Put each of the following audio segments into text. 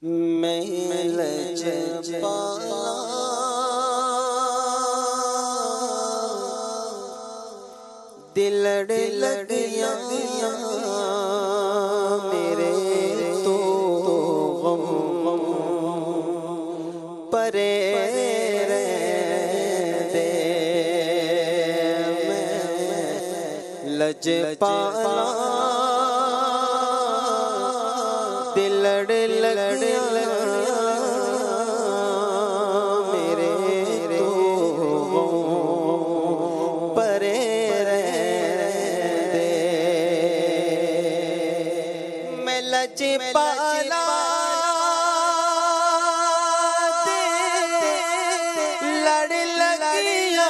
मैं लजपाला दिलड़ लगिया मेरे तो गम परे दे मैं लजपाला दिलड़ लगिया मेरे तो परे दे मैं लजपाला लड़ लगिया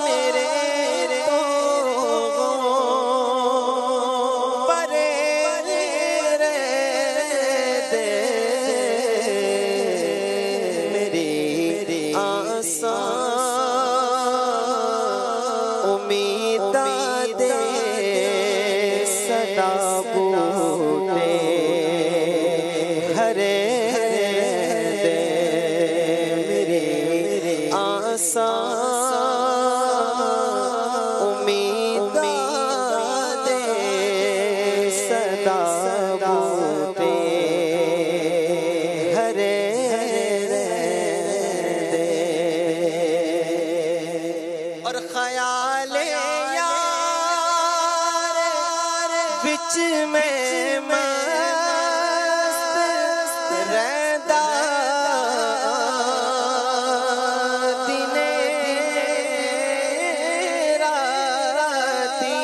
मेरे तो परे दे मेरी आसा उम्मीद दे सदा बूटे हरे दे मेरी आसा उम्मीद दे सदा बूटे हरे दे और ख्याल यार बिच में मस्त रहदा दिने राती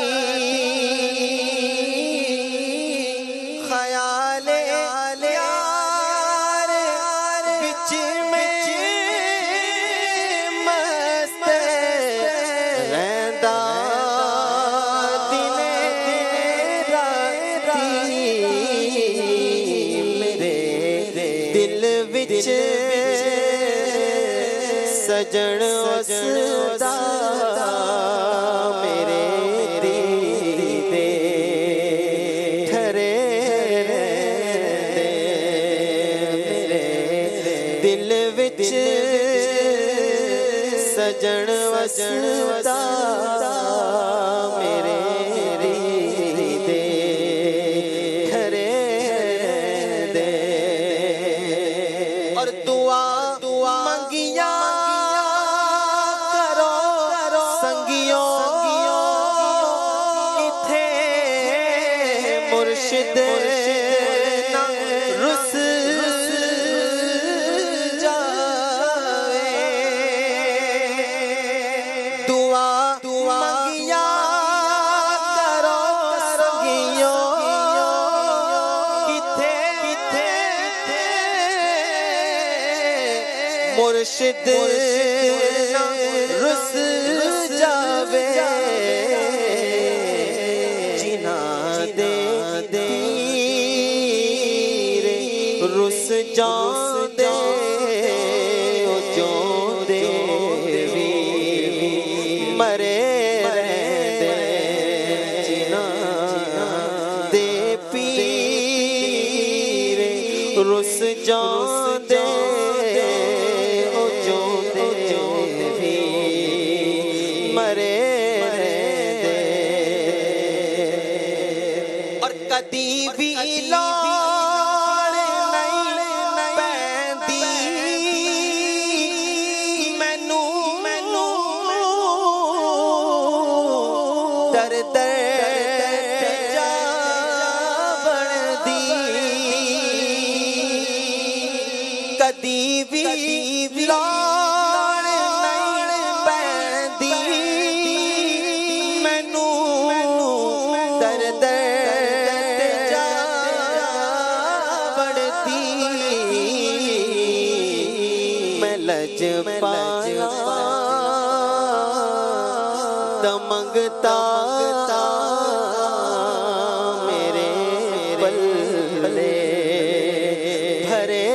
ख्याल यार बिच में मस्त रहदा दिने राती मेरे दिल विच सजन उसदा मेरे दीदे ठरे दे मेरे दिल विच सजन उसदा मेरे दीदे ठरे दे और दुआ मंगिया करो संगियों इथे मुर्शिद ना रुस जावे दुआ मंगिया करो संगियों इथे मुर्शिद रुस जावे जिना दे रे रुस जाते ओ जोंदे भी मरे दे जिना दे पीर रुस जाते मरे दे और कदी भी लोड़ नहीं पैंदी मैनू दर्द जा बनदी कदी भी लोड़ नहीं पैंदी मैनू दर्द जा बढ़दी मैं लजपाला मंगता मेरे पल्ले भरे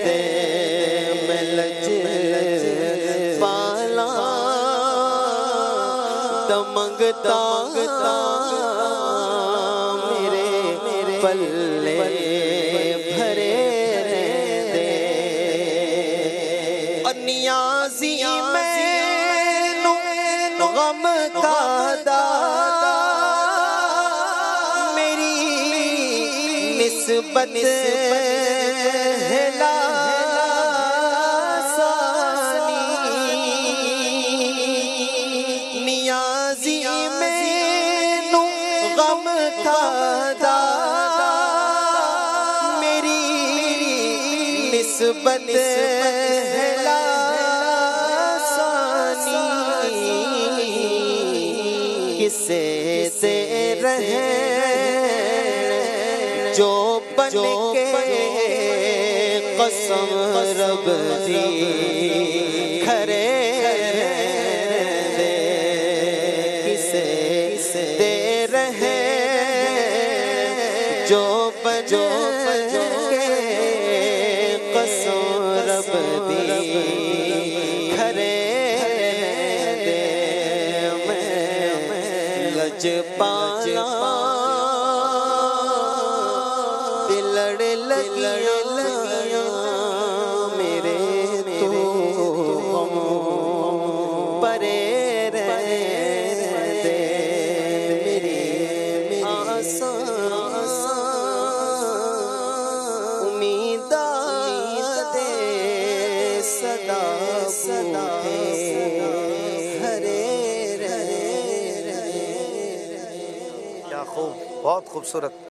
दे मैं लजपाला मंगता मेरे पल पल्ले भरे दे और नियाज़ी मैनू गम कादा मेरी निस्बत है नियाज़ी मैनू गम कादा मेरी निस्बत है लासानी किसे दे रहे जो बन के कसम रब दी खरे दे किसे दे रहे जो बन के कसम रब दी खरे दे मैं लज पाला लड़ लगिया मेरे तो परे रहे दे मेरी आसा उम्मीदा दे सदा सदा हरे रहे। क्या खूब, बहुत खूबसूरत।